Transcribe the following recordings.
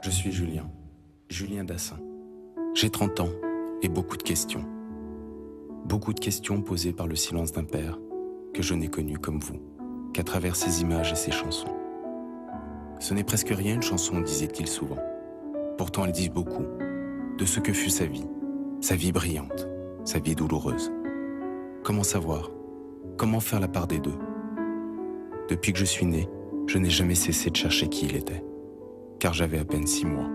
Je suis Julien, Julien Dassin. J'ai 30 ans et beaucoup de questions. Beaucoup de questions posées par le silence d'un père que je n'ai connu comme vous, qu'à travers ses images et ses chansons. Ce n'est presque rien une chanson, disait-il souvent. Pourtant, elles disent beaucoup de ce que fut sa vie brillante, sa vie douloureuse. Comment savoir? Comment faire la part des deux? Depuis que je suis né, je n'ai jamais cessé de chercher qui il était, car j'avais à peine 6 mois.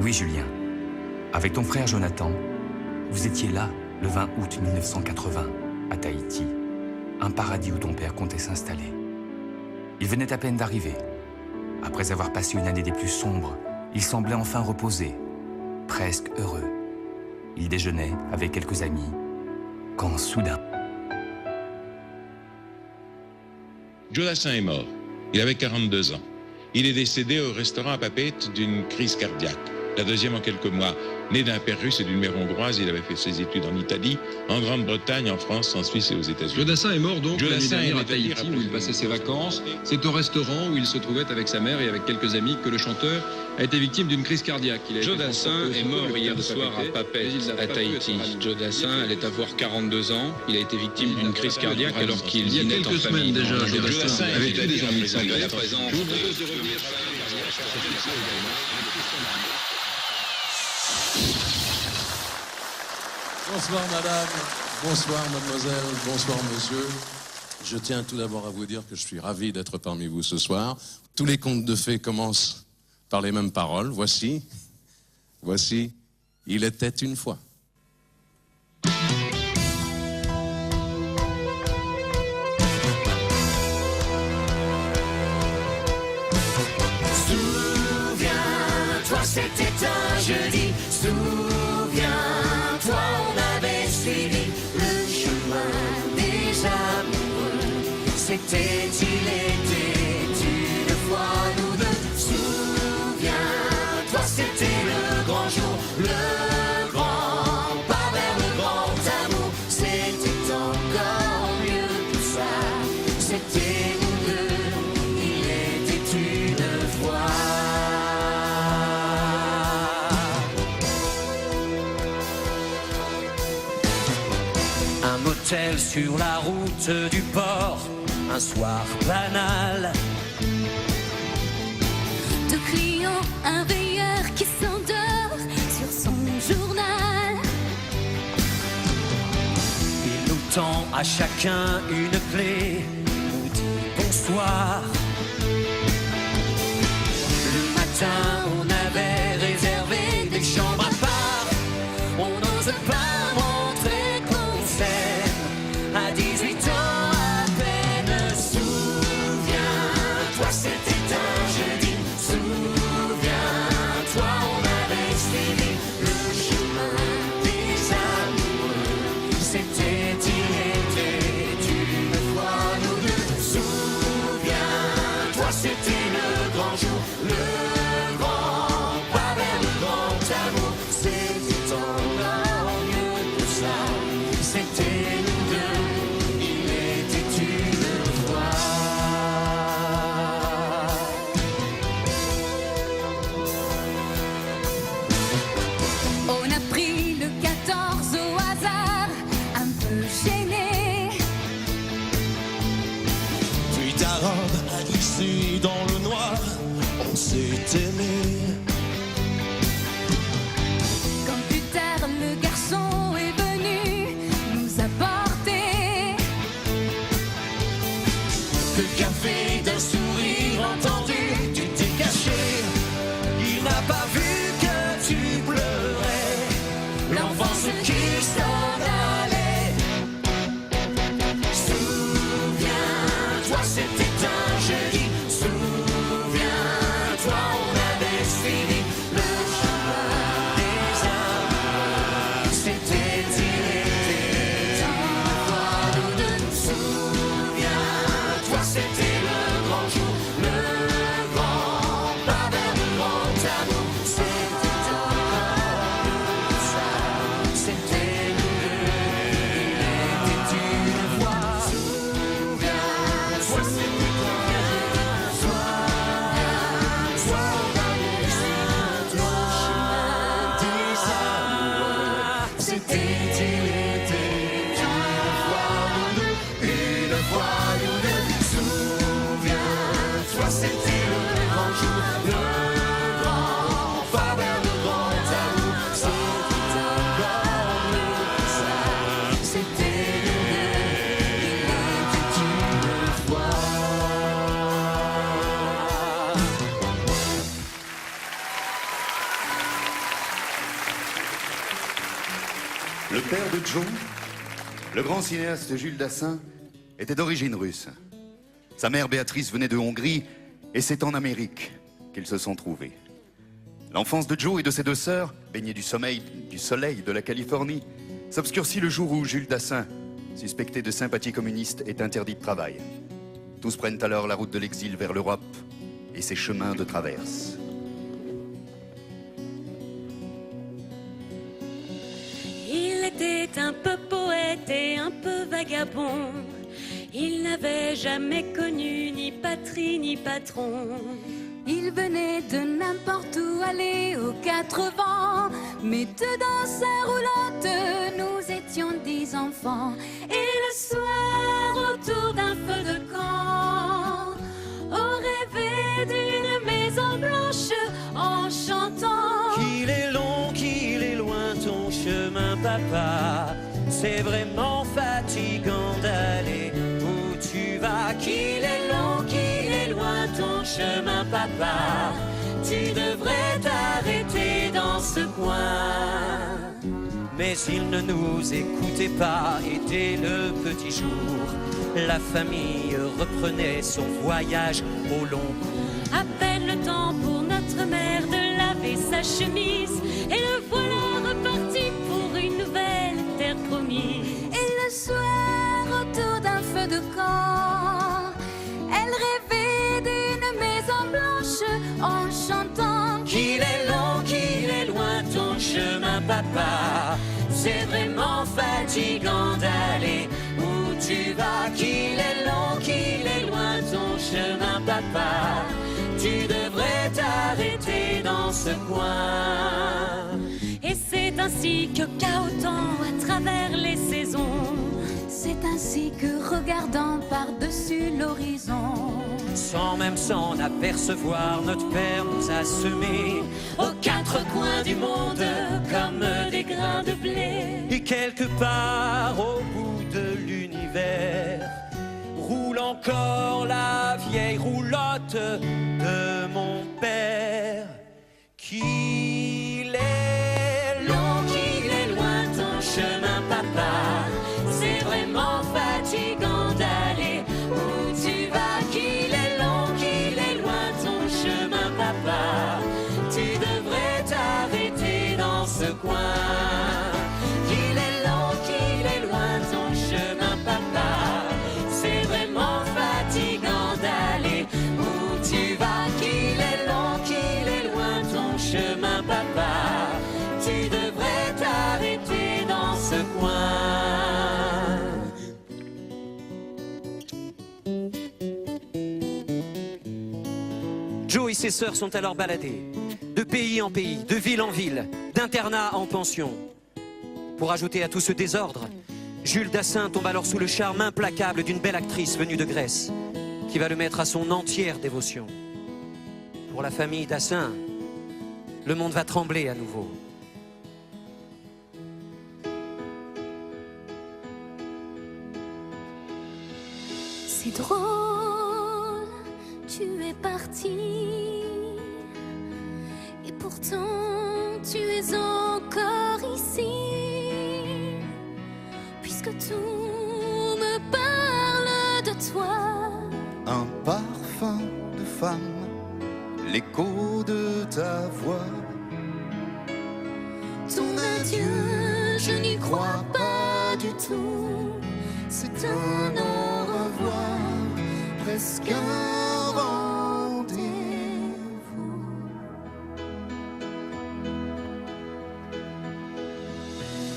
Oui, Julien. Avec ton frère Jonathan, vous étiez là le 20 août 1980, à Tahiti, un paradis où ton père comptait s'installer. Il venait à peine d'arriver. Après avoir passé une année des plus sombres, il semblait enfin reposé, presque heureux. Il déjeunait avec quelques amis, quand soudain... Joe Dassin est mort. Il avait 42 ans. Il est décédé au restaurant à Papeete d'une crise cardiaque. La deuxième en quelques mois. Né d'un père russe et d'une mère hongroise, il avait fait ses études en Italie, en Grande-Bretagne, en France, en Suisse et aux États-Unis. Joe Dassin est mort donc Joe l'année Dassin dernière est à Tahiti où il passait ses vacances. C'est au restaurant où il se trouvait avec sa mère et avec quelques amis que le chanteur a été victime d'une crise cardiaque. Joe Dassin est mort hier soir à Papeete, à Tahiti. Joe Dassin allait avoir 42 ans. Il a été victime d'une crise cardiaque alors qu'il dînait en famille. Il y a quelques semaines déjà, Joe Dassin avec tous des amis de à la santé. présence. Bonsoir madame, bonsoir mademoiselle, bonsoir monsieur. Je tiens tout d'abord à vous dire que je suis ravi d'être parmi vous ce soir. Tous les contes de fées commencent par les mêmes paroles. Voici, il était une fois. Souviens-toi, c'était un jeudi. Souviens-toi, on avait suivi le chemin des amoureux. C'était, il était une fois nous deux. Souviens-toi, c'était le grand jour, le grand pas vers le grand amour. C'était encore mieux que ça. C'était nous deux, il était une fois. Un motel sur la route du port, un soir banal. Deux clients, un veilleur qui s'endort sur son journal. Il nous tend à chacun une clé, nous dit bonsoir. Le matin, on avait réservé des chambres à part. On n'ose pas montrer qu'on s'aime à 18 ans à peine. Souviens-toi, c'était un jeudi. Souviens-toi, on avait suivi le chemin des amoureux. C'était, il était une fois nous deux. Souviens-toi, c'était le grand jour, le grand pas vers le grand amour. C'était encore mieux que ça. C'était nous deux, il était une fois. On a pris le 14 au hasard, un peu gêné. Puis ta robe a glissé dans le noir, on s'est aimé. Quand plus tard le garçon est venu nous apporter Le café d'un sourire entendu, tu t'es caché. Il n'a pas vu que tu pleurais, l'enfance qui s'en allait. Souviens-toi, c'était un jeudi. Souviens-toi, on avait suivi le chemin des amoureux. C'était, il était une fois nous deux. Souviens-toi, c'était le toi c'était le grand jour, le grand pas vers le grand amour. C'était encore mieux que ça. C'était le rêve qui était une fois. Le père de Joe, le grand cinéaste Jules Dassin, était d'origine russe. Sa mère Béatrice venait de Hongrie et c'est en Amérique qu'ils se sont trouvés. L'enfance de Joe et de ses deux sœurs, baignée du soleil de la Californie, s'obscurcit le jour où Jules Dassin, suspecté de sympathie communiste, est interdit de travail. Tous prennent alors la route de l'exil vers l'Europe et ses chemins de traverse. Il était un peu poète et un peu vagabond. Il n'avait jamais connu ni patrie ni patron. Il venait de n'importe où aller aux quatre vents. Mais dedans sa roulotte, nous étions 10 enfants. Et le soir, autour d'un feu de camp, on rêvait d'une maison blanche en chantant. Qu'il est long, qu'il est loin ton chemin, papa. C'est vraiment fatigant d'aller où tu vas. Qu'il est long, qu'il est loin ton chemin, papa. Tu devrais t'arrêter dans ce coin. Mais il ne nous écoutait pas et dès le petit jour, la famille reprenait son voyage au long cours. À peine le temps pour notre mère de laver sa chemise, et le voilà reparti pour une nouvelle terre promise. Et le soir, autour d'un feu de camp, elle rêvait d'une maison blanche en chantant. Qu'il est long, qu'il est loin ton chemin, papa. C'est vraiment fatigant d'aller où tu vas. Qu'il est long, qu'il est loin ton chemin, papa. Tu devrais t'arrêter dans ce coin. Et c'est ainsi que cahotant à travers les saisons, c'est ainsi que regardant par-dessus l'horizon, sans même s'en apercevoir, notre père nous a semés aux quatre coins du monde comme des grains de blé. Et quelque part au bout de l'univers roule encore la vieille roulotte de mon père. Qu'il est long, qu'il est loin ton chemin, papa. C'est vraiment fatigant d'aller où tu vas. Qu'il est long, qu'il est loin ton chemin, papa. Tu devrais t'arrêter dans ce coin. Qu'il est long, qu'il est loin ton chemin, papa. C'est vraiment fatigant d'aller où tu vas. Qu'il est long, qu'il est loin ton chemin, papa. Tu devrais t'arrêter dans ce coin. Joe et ses sœurs sont alors baladés, de pays en pays, de ville en ville, d'internat en pension. Pour ajouter à tout ce désordre, Jules Dassin tombe alors sous le charme implacable d'une belle actrice venue de Grèce, qui va le mettre à son entière dévotion. Pour la famille Dassin, le monde va trembler à nouveau. c'est drôle, tu es parti, et pourtant tu es encore ici, puisque tout me parle de toi. Un parfum de femme, l'écho de ta voix. Ton adieu, je n'y crois pas du tout. C'est un au revoir, presque un rendez-vous.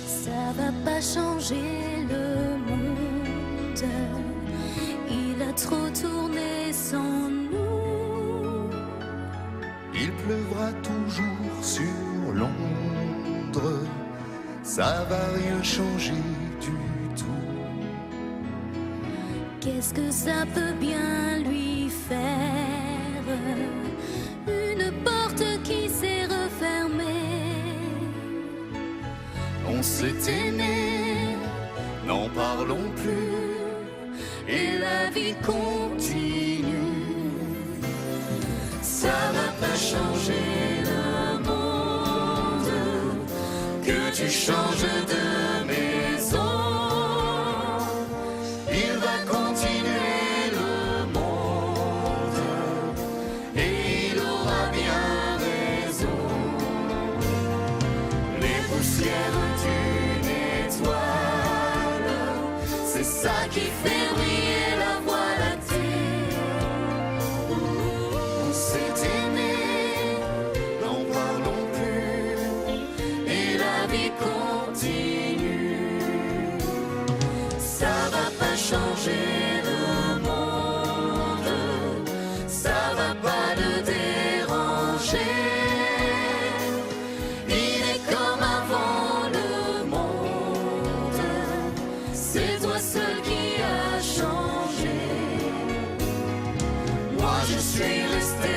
Ça va pas changer le monde. Il a trop tourné sans nous. Il pleuvra toujours sur Londres, ça va rien changer du tout. Qu'est-ce que ça peut bien lui faire s'est aimé, n'en parlons plus, et la vie continue. Ça va pas changer le monde, que tu changes de maison. Il va continuer le monde, et il aura bien raison. Les poussières d'une étoile, c'est ça qui fait briller la voie lactée. On s'est aimé, n'en parlons plus, et la vie continue. Ça va pas changer le monde, ça va pas le déranger. Il est comme avant le monde, c'est toi seul qui a changé. Moi je suis resté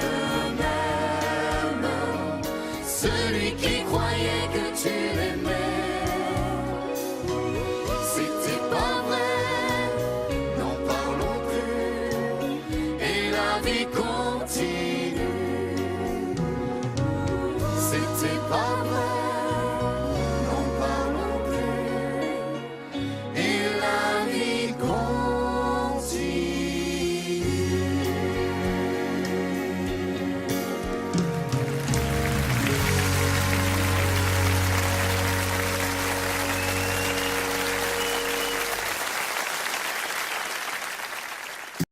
le même, celui qui croyait que tu l'aimais. C'était pas vrai, n'en parlons plus, et la vie continue. C'était pas vrai.